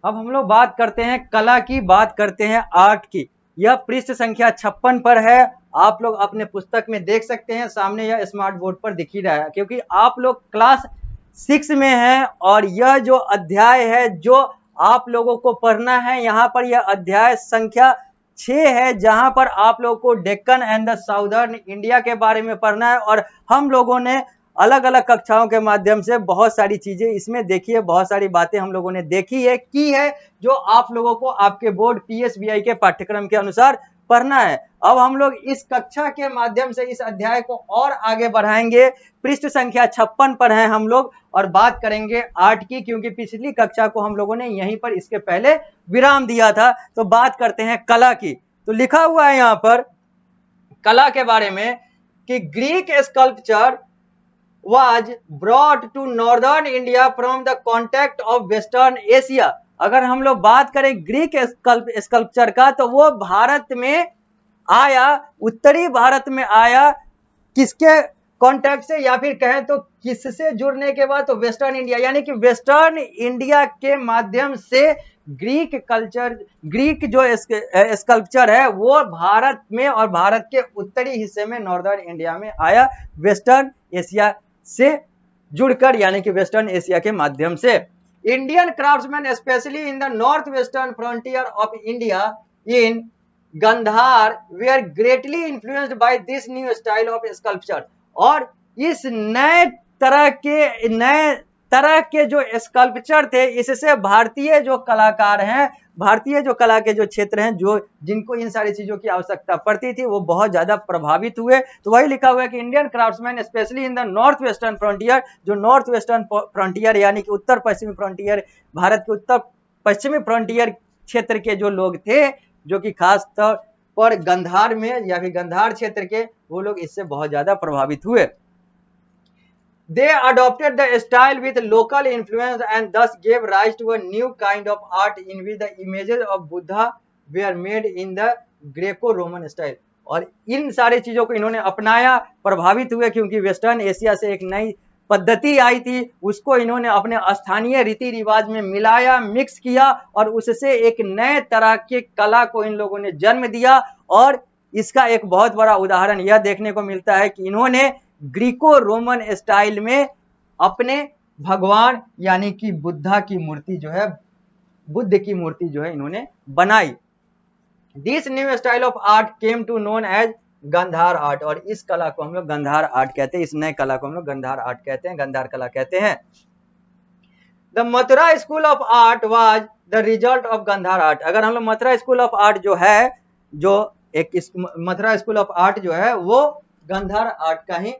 अब हम लोग बात करते हैं कला की, बात करते हैं आर्ट की। यह पृष्ठ संख्या 56 पर है। आप लोग अपने पुस्तक में देख सकते हैं, सामने यह स्मार्ट बोर्ड पर दिख ही रहा है, क्योंकि आप लोग क्लास 6 में हैं और यह जो अध्याय है जो आप लोगों को पढ़ना है, यहाँ पर यह अध्याय संख्या 6 है, जहां पर आप लोगों को Deccan and the southern India के बारे में पढ़ना है। और हम लोगों ने अलग अलग कक्षाओं के माध्यम से बहुत सारी चीजें इसमें देखी है, बहुत सारी बातें हम लोगों ने देखी है, की है, जो आप लोगों को आपके बोर्ड पीएसबीआई के पाठ्यक्रम के अनुसार पढ़ना है। अब हम लोग इस कक्षा के माध्यम से इस अध्याय को और आगे बढ़ाएंगे। पृष्ठ संख्या 56 पर हैं हम लोग और बात करेंगे आर्ट की, क्योंकि पिछली कक्षा को हम लोगों ने यहीं पर इसके पहले विराम दिया था। तो बात करते हैं कला की। तो लिखा हुआ है यहां पर कला के बारे में कि Greek sculpture was brought to northern India from the contact of western Asia। अगर हम लोग बात करें ग्रीक स्कल्पचर का, तो वो भारत में आया, उत्तरी भारत में आया, किसके कांटेक्ट से, या फिर कहें तो किससे जुड़ने के बाद, तो वेस्टर्न इंडिया, यानी कि वेस्टर्न इंडिया के माध्यम से ग्रीक कल्चर, ग्रीक जो स्कल्पचर है वो भारत में और भारत के उत्तरी हिस्से में नॉर्दर्न इंडिया में आया, वेस्टर्न एशिया से जुड़कर, यानी कि वेस्टर्न एशिया के माध्यम से। Indian craftsman specially in the north western frontier of India in Gandhara were greatly influenced by this new style of sculpture. और इस नए तरह के जो स्कल्पचर थे, इससे भारतीय जो कलाकार हैं, भारतीय जो कला के जो क्षेत्र हैं, जो जिनको इन सारी चीजों की आवश्यकता पड़ती थी, वो बहुत ज्यादा प्रभावित हुए। तो वही लिखा हुआ है कि Indian craftsman specially in the north western frontier, जो नॉर्थ वेस्टर्न फ्रंटियर यानी कि उत्तर पश्चिमी फ्रंटियर, भारत के उत्तर पश्चिमी फ्रंटियर क्षेत्र के जो लोग थे, जो कि खास तौर पर गंधार में या फिर गंधार क्षेत्र के, वो लोग इससे बहुत ज्यादा प्रभावित हुए। They adopted the style with local influence and thus gave rise to a new kind of art in which the images of Buddha were made in the Greco-Roman style। और इन सारी चीजों को इन्होंने अपनाया, प्रभावित हुए, क्योंकि वेस्टर्न एशिया से एक नई पद्धति आई थी, उसको इन्होंने अपने स्थानीय रीति रिवाज में मिलाया, मिक्स किया, और उससे एक नए तरह की कला को इन लोगों ने जन्म दिया। और इसका एक बहुत बड़ा उदाहरण यह देखने को मिलता है कि इन्होंने ग्रीको रोमन स्टाइल में अपने भगवान यानी कि बुद्धा की मूर्ति जो है, बुद्ध की मूर्ति जो है इन्होंने बनाई। This new style of art came to known as Gandhara art. और इस कला को हम लोग गंधार आर्ट कहते हैं, इस नए कला को हम लोग गंधार आर्ट कहते हैं, गंधार कला कहते हैं। The Mathura school of art was the result of Gandhara art. अगर हम लोग मथुरा स्कूल ऑफ आर्ट जो है, जो एक मथुरा स्कूल ऑफ आर्ट जो है वो गंधार आर्ट का ही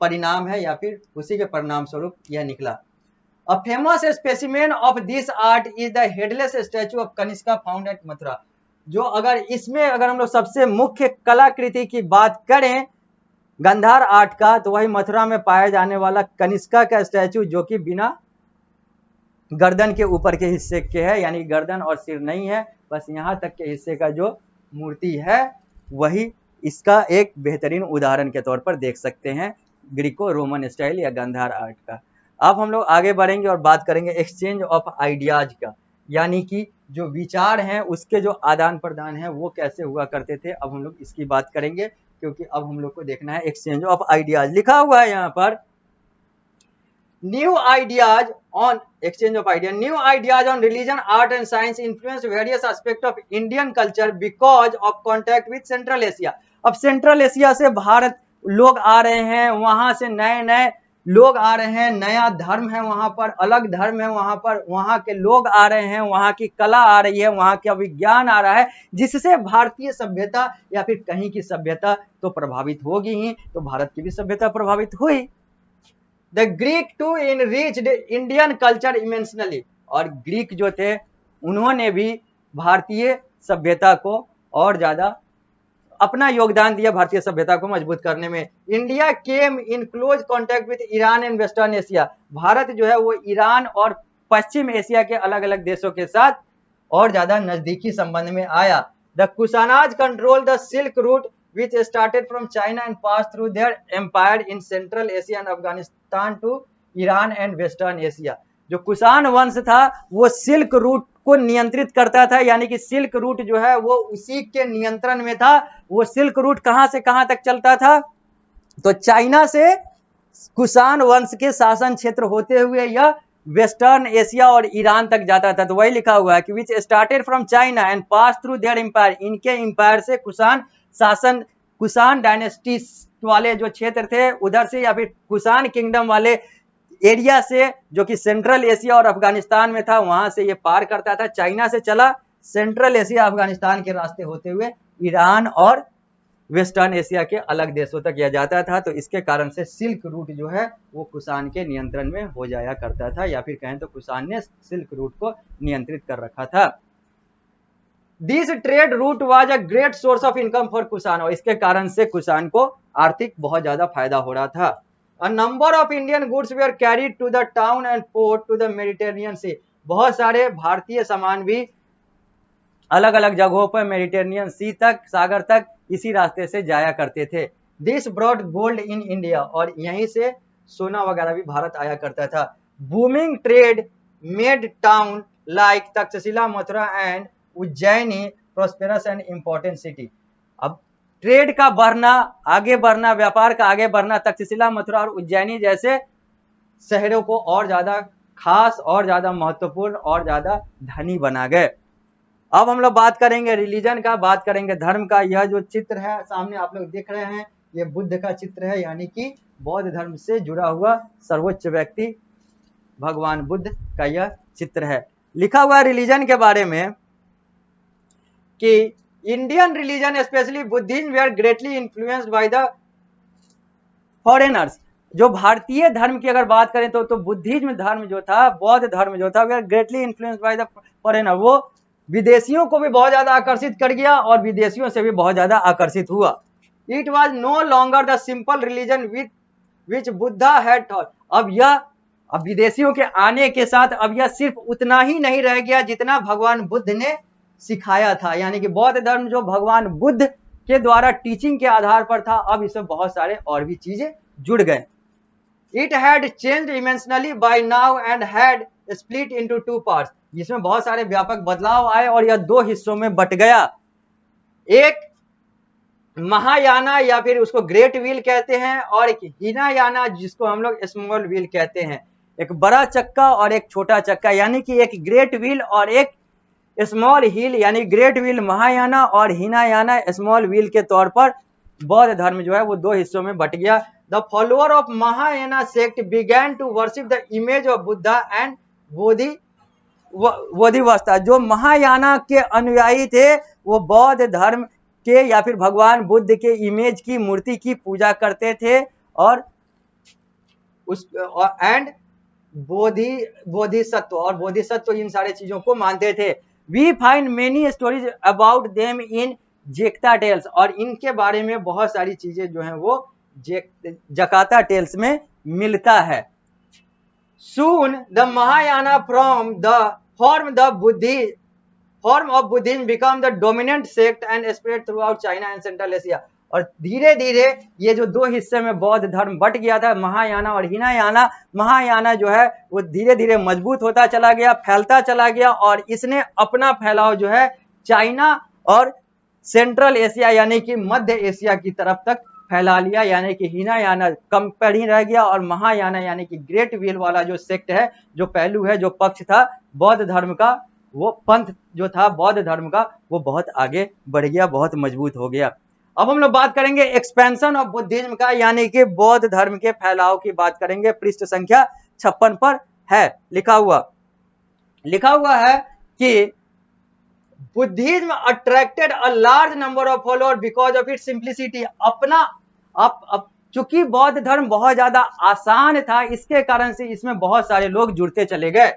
परिणाम है, या फिर उसी के परिणाम स्वरूप यह निकला। A famous specimen of this art is the headless statue of Kanishka found at Mathura. जो अगर इसमें अगर हम लोग सबसे मुख्य कलाकृति की बात करें गंधार आर्ट का, तो वही मथुरा में पाया जाने वाला कनिष्का का स्टैचू, जो कि बिना गर्दन के ऊपर के हिस्से के है, यानी गर्दन और सिर नहीं है, बस यहाँ तक के हिस्से का जो मूर्ति है, वही इसका एक बेहतरीन उदाहरण के तौर पर देख सकते हैं, ग्रीको रोमन स्टाइल या गंधार आर्ट का। अब हम लोग आगे बढ़ेंगे और बात करेंगे एक्सचेंज ऑफ आइडियाज का, यानी कि जो विचार हैं उसके जो आदान प्रदान है वो कैसे हुआ करते थे। अब हम लोग इसकी बात करेंगे, क्योंकि अब हम लोग को देखना है एक्सचेंज ऑफ आइडियाज। लिखा हुआ है यहाँ पर new ideas on exchange of idea, new ideas on religion, art and science influence various aspect of Indian culture because of contact with central Asia. अब सेंट्रल एशिया से भारत लोग आ रहे हैं, वहां से नए नए लोग आ रहे हैं, नया धर्म है वहां पर, अलग धर्म है वहां पर, वहां के लोग आ रहे हैं, वहां की कला आ रही है, वहां का विज्ञान आ रहा है, जिससे भारतीय सभ्यता या फिर कहीं की सभ्यता तो प्रभावित होगी ही, तो भारत की भी सभ्यता प्रभावित हुई। The Greek too enriched Indian culture immensely. और ग्रीक जो थे उन्होंने भी भारतीय सभ्यता को और ज्यादा अपना योगदान दिया, भारतीय सभ्यता को मजबूत करने में। India came in close contact with Iran and western Asia. Bharat जो है वो ईरान और पश्चिम एशिया के अलग अलग देशों के साथ और ज्यादा नजदीकी संबंध में आया। The Kushanas control the silk route which started from China and passed through their empire in Central Asia and Afghanistan to Iran and Western Asia। जो कुषाण वंश था वो सिल्क रूट को नियंत्रित करता था, यानी कि सिल्क रूट जो है वो उसी के नियंत्रण में था। वो सिल्क रूट कहां से कहां तक चलता था, तो चाइना से कुषाण वंश के शासन क्षेत्र होते हुए यह वेस्टर्न एशिया और ईरान तक जाता था। तो वही लिखा हुआ है कि which started from China and pass through their empire, इनके एम्पायर से कुषाण शासन, कुषाण डायनेस्टी वाले जो क्षेत्र थे उधर से, या फिर कुषाण किंगडम वाले एरिया से जो कि सेंट्रल एशिया और अफगानिस्तान में था, वहां से ये पार करता था। चाइना से चला सेंट्रल एशिया अफगानिस्तान के रास्ते होते हुए ईरान और वेस्टर्न एशिया के अलग देशों तक यह जाता था। तो इसके कारण से सिल्क रूट जो है वो कुषाण के नियंत्रण में हो जाया करता था, या फिर कहें तो कुषाण ने सिल्क रूट को नियंत्रित कर रखा था। This trade route was a great source of income for Kushan, और इसके कारण से कुषाण को आर्थिक बहुत ज्यादा फायदा हो रहा था। A number of Indian goods were carried to the town and port to the Mediterranean Sea, बहुत सारे भारतीय सामान भी अलग अलग जगहों पर मेडिटेरियन सी तक, सागर तक इसी रास्ते से जाया करते थे। This brought gold in India, और यहीं से सोना वगैरह भी भारत आया करता था। Booming trade made town like Takshashila, Mathura and Ujjaini prosperous and important city. अब ट्रेड का बढ़ना, आगे बढ़ना, व्यापार का आगे बढ़ना तक्षशिला, मथुरा और उज्जैनी जैसे शहरों को और ज्यादा खास, और ज्यादा महत्वपूर्ण, और ज्यादा धनी बना गए। अब हम लोग बात करेंगे रिलीजन का, बात करेंगे धर्म का। यह जो चित्र है सामने आप लोग देख रहे हैं, ये बुद्ध का चित्र है, यानी कि बौद्ध धर्म से जुड़ा हुआ सर्वोच्च व्यक्ति भगवान बुद्ध का यह चित्र है। लिखा हुआ रिलीजन के बारे में कि Indian religion specially Buddhism were greatly influenced by the foreigners. जो भारतीय धर्म की अगर बात करें तो बुद्धिज्म धर्म जो था, बौद्ध धर्म जो था, were greatly influenced by the foreigner, वो विदेशियों को भी बहुत ज्यादा आकर्षित कर गया और विदेशियों से भी बहुत ज्यादा आकर्षित हुआ। It was no longer the simple religion with which Buddha had taught. अब विदेशियों के आने के साथ अब यह सिर्फ उतना ही नहीं रह गया जितना भगवान बुद्ध ने सिखाया था, यानी कि बौद्ध धर्म जो भगवान बुद्ध के द्वारा टीचिंग के आधार पर था, अब इसमें बहुत सारे और भी चीजें जुड़ गए। It had changed immensely by now and had split into two parts, जिसमें बहुत सारे व्यापक बदलाव आए और यह दो हिस्सों में बट गया। एक महायाना या फिर उसको ग्रेट व्हील कहते हैं, और एक हीनायाना जिसको हम लोग स्मॉल व्हील कहते हैं। एक बड़ा चक्का और एक छोटा चक्का, यानी कि एक ग्रेट व्हील और एक स्मॉल व्हील, यानी ग्रेट व्हील महायाना और हीनायाना स्मॉल व्हील के तौर पर बौद्ध धर्म जो है वो दो हिस्सों में बट गया। The follower of Mahayana sect began to worship the image of Buddha and Bodhisattva. जो महायाना के अनुयायी थे वो बौद्ध धर्म के या फिर भगवान बुद्ध के इमेज की, मूर्ति की पूजा करते थे, और उस एंड बोधिसत्व, और बोधिसत्व इन सारे चीजों को मानते थे। We find many stories about them in जेक्ता टेल्स, और इनके बारे में बहुत सारी चीजें जो हैं वो जकाता टेल्स में मिलता है। Soon the Mahayana form of Buddhism become the dominant sect and spread throughout China and Central Asia। और धीरे धीरे ये जो दो हिस्से में बौद्ध धर्म बट गया था, महायाना और हीनायाना, महायाना जो है वो धीरे धीरे मजबूत होता चला गया, फैलता चला गया, और इसने अपना फैलाव जो है चाइना और सेंट्रल एशिया यानी कि मध्य एशिया की तरफ तक फैला लिया। यानी कि हीनायाना कम पर ही रह गया, और महायाना यानी कि ग्रेट व्हील वाला जो सेक्ट है, जो पहलू है, जो पक्ष था बौद्ध धर्म का, वो पंथ जो था बौद्ध धर्म का, वो बहुत आगे बढ़ गया, बहुत मजबूत हो गया। अब हम लोग बात करेंगे एक्सपेंशन ऑफ बुद्धिज्म का, यानी कि बौद्ध धर्म के फैलाव की बात करेंगे। पृष्ठ संख्या 56 पर है लिखा हुआ है कि Buddhism attracted a large number of follower because of its simplicity. अब चूंकि बौद्ध धर्म बहुत ज्यादा आसान था, इसके कारण से इसमें बहुत सारे लोग जुड़ते चले गए।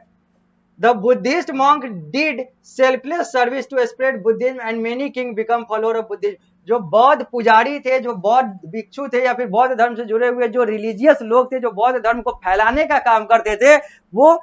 The Buddhist monk did selfless service to spread Buddhism and many king become follower of Buddhism. जो बौद्ध पुजारी थे, जो बौद्ध भिक्षु थे, या फिर बौद्ध धर्म से जुड़े हुए जो रिलीजियस लोग थे, जो बौद्ध धर्म को फैलाने का काम करते थे, वो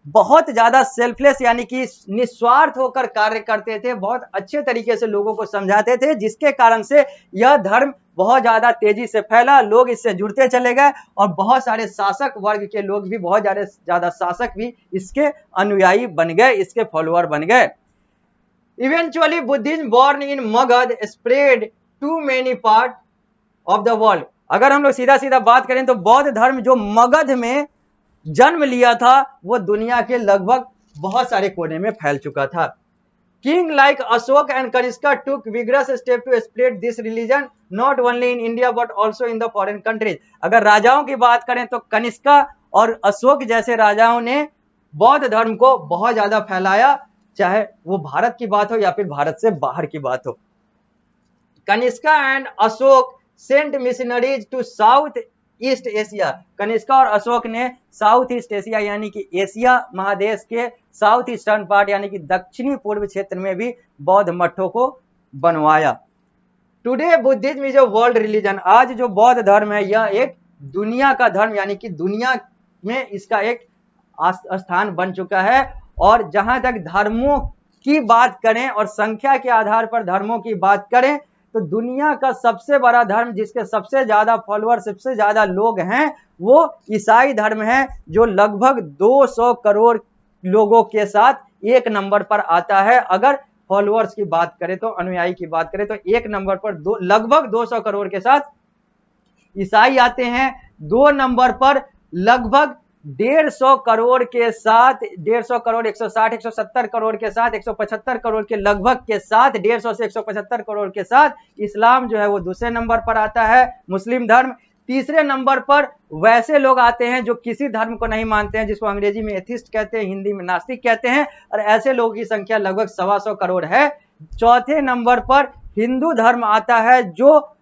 बहुत ज्यादा सेल्फलेस यानी कि निस्वार्थ होकर कार्य करते थे, बहुत अच्छे तरीके से लोगों को समझाते थे, जिसके कारण से यह धर्म बहुत ज्यादा तेजी से फैला, लोग इससे जुड़ते चले गए और बहुत सारे शासक वर्ग के लोग भी, बहुत ज्यादा शासक भी इसके अनुयायी बन गए, इसके फॉलोअर बन गए। Eventually Buddhism born in Magadha spread to many part of the world. अगर हम लोग सीधा सीधा बात करें तो बौद्ध धर्म जो मगध में जन्म लिया था वो दुनिया के लगभग बहुत सारे कोने में फैल चुका था। King like Ashoka and Kanishka took vigorous step to spread this religion not only in India but also in the foreign countries. अगर राजाओं की बात करें तो कनिष्का और अशोक जैसे राजाओं ने बौद्ध धर्म को बहुत ज्यादा फैलाया, चाहे वो भारत की बात हो या फिर भारत से बाहर की बात हो। Kanishka and Ashoka sent missionaries to South East Asia. Kanishka और अशोक ने साउथ ईस्ट एशिया यानी कि एशिया महादेश के साउथ ईस्टर्न पार्ट यानी कि दक्षिणी पूर्व क्षेत्र में भी बौद्ध मठों को बनवाया। Today Buddhism is a world religion. आज जो बौद्ध धर्म है यह एक दुनिया का धर्म यानी कि दुनिया में इसका एक स्थान बन चुका है। और जहां तक धर्मों की बात करें और संख्या के आधार पर धर्मों की बात करें तो दुनिया का सबसे बड़ा धर्म जिसके सबसे ज्यादा फॉलोअर, सबसे ज्यादा लोग हैं, वो ईसाई धर्म है, जो लगभग 200 करोड़ लोगों के साथ एक नंबर पर आता है। अगर फॉलोअर्स की बात करें तो, अनुयायी की बात करें तो एक नंबर पर लगभग 200 करोड़ के साथ ईसाई आते हैं। 2 नंबर पर लगभग 150 करोड़ के साथ, 150 करोड़, 160, 170 करोड़ के साथ, 175 करोड़ के लगभग के साथ, 150 से 175 करोड़ के साथ इस्लाम जो है वो दूसरे नंबर पर आता है। मुस्लिम धर्म तीसरे नंबर पर वैसे लोग आते हैं जो किसी धर्म को नहीं मानते हैं, जिसको अंग्रेजी में एथिस्ट कहते हैं, हिंदी में नास्तिक कहते हैं, और ऐसे लोगों की संख्या लगभग 125 करोड़ है। चौथे नंबर पर हिंदू धर्म आता है जो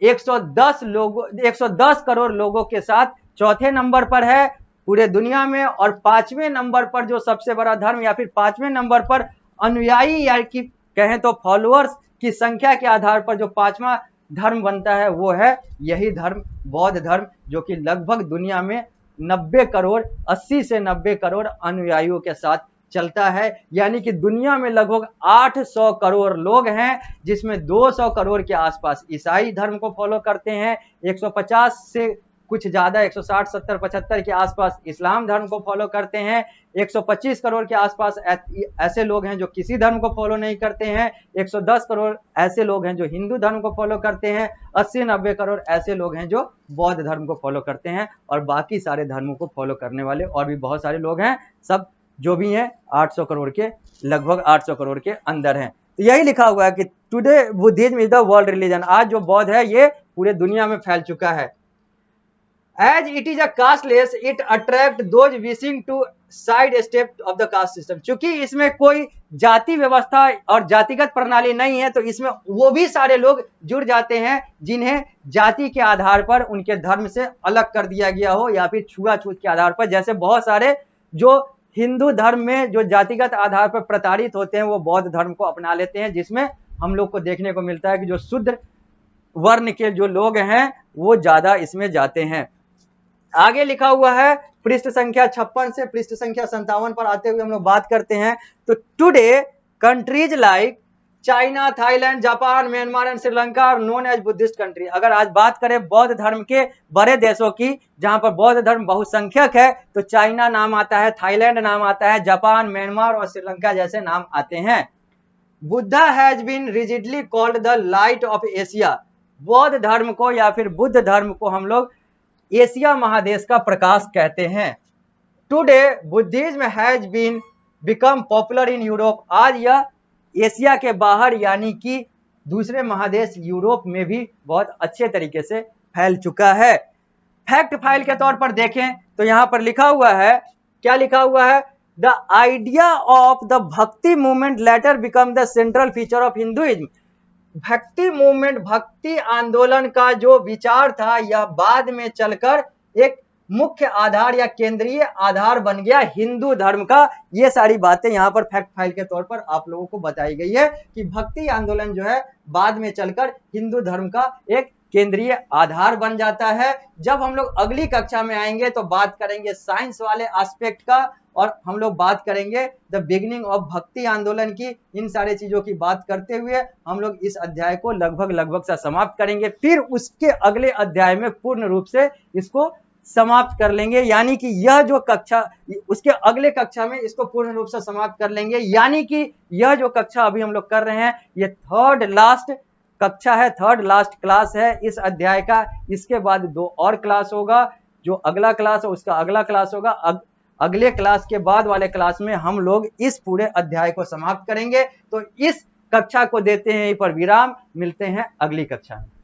110 करोड़ लोगों के साथ चौथे नंबर पर है पूरे दुनिया में। और 5वें नंबर पर जो सबसे बड़ा धर्म या फिर 5वें नंबर पर अनुयायी या कि कहें तो फॉलोअर्स की संख्या के आधार पर जो 5वां धर्म बनता है वो है यही धर्म, बौद्ध धर्म, जो कि लगभग दुनिया में 90 करोड़, 80 से 90 करोड़ अनुयायियों के साथ चलता है। यानी कि दुनिया में लगभग 800 करोड़ लोग हैं, जिसमें 200 करोड़ के आसपास ईसाई धर्म को फॉलो करते हैं, 150 से कुछ ज्यादा 160, 70, 75 के आसपास इस्लाम धर्म को फॉलो करते हैं, 125 करोड़ के आसपास ऐसे लोग हैं जो किसी धर्म को फॉलो नहीं करते हैं, 110 करोड़ ऐसे लोग हैं जो हिंदू धर्म को फॉलो करते हैं, 80-90 करोड़ ऐसे लोग हैं जो बौद्ध धर्म को फॉलो करते हैं, और बाकी सारे धर्मों को फॉलो करने वाले और भी बहुत सारे लोग हैं, सब जो भी हैं 800 करोड़ के, लगभग 800 करोड़ के अंदर हैं। तो यही लिखा हुआ है कि today Buddhism is the world religion. आज जो बौद्ध है ये पूरे दुनिया में फैल चुका है। As it is a casteless, it attract those wishing to side step of the caste system। चूंकि इसमें कोई जाति व्यवस्था और जातिगत प्रणाली नहीं है तो इसमें वो भी सारे लोग जुड़ जाते हैं जिन्हें जाति के आधार पर उनके धर्म से अलग कर दिया गया हो या फिर छुआछूत के आधार पर। जैसे बहुत सारे जो हिंदू धर्म में जो जातिगत आधार पर प्रताड़ित होते हैं वो बौद्ध धर्म को अपना लेते हैं, जिसमें हम लोग को देखने को मिलता है कि जो शूद्र वर्ण के जो लोग हैं वो ज्यादा इसमें जाते हैं। आगे लिखा हुआ है पृष्ठ संख्या 56 से पृष्ठ संख्या 57 पर आते हुए हम लोग बात करते हैं। तो today countries like China, Thailand, Japan, Myanmar and Sri Lanka are known as Buddhist country. अगर आज बात करें बौद्ध धर्म के बड़े देशों की जहां पर बौद्ध धर्म बहुसंख्यक है तो चाइना नाम आता है, थाईलैंड नाम आता है, जापान, म्यांमार और श्रीलंका जैसे नाम आते हैं। Buddha has been rigidly called the light of Asia. बौद्ध धर्म को या फिर बुद्ध धर्म को हम लोग एशिया महादेश का प्रकाश कहते हैं। Today Buddhism has been become popular in Europe. आज यह एशिया के बाहर यानी कि दूसरे महादेश यूरोप में भी बहुत अच्छे तरीके से फैल चुका है। फैक्ट फाइल के तौर पर देखें तो यहां पर लिखा हुआ है, क्या लिखा हुआ है, द आइडिया ऑफ द भक्ति movement letter become the central feature of Hinduism. भक्ति मूवमेंट, भक्ति आंदोलन का जो विचार था यह बाद में चलकर एक मुख्य आधार या केंद्रीय आधार बन गया हिंदू धर्म का। ये सारी बातें यहाँ पर फैक्ट फाइल के तौर पर आप लोगों को बताई गई है कि भक्ति आंदोलन जो है बाद में चलकर हिंदू धर्म का एक केंद्रीय आधार बन जाता है। जब हम लोग अगली कक्षा में आएंगे तो बात करेंगे साइंस वाले एस्पेक्ट का, और हम लोग बात करेंगे द बिगिनिंग ऑफ भक्ति आंदोलन की। इन सारी चीजों की बात करते हुए हम लोग इस अध्याय को लगभग सा समाप्त करेंगे। फिर उसके अगले अध्याय में पूर्ण रूप से इसको समाप्त कर लेंगे, यानी कि यह जो कक्षा, उसके अगले कक्षा में इसको पूर्ण रूप से समाप्त कर लेंगे। यानी कि यह जो कक्षा अभी हम लोग कर रहे हैं ये थर्ड लास्ट कक्षा है, थर्ड लास्ट क्लास है इस अध्याय का। इसके बाद 2 और क्लास होगा, जो अगला क्लास है उसका अगला क्लास होगा। अगले क्लास के बाद वाले क्लास में हम लोग इस पूरे अध्याय को समाप्त करेंगे। तो इस कक्षा को देते हैं यहीं पर विराम, मिलते हैं अगली कक्षा में।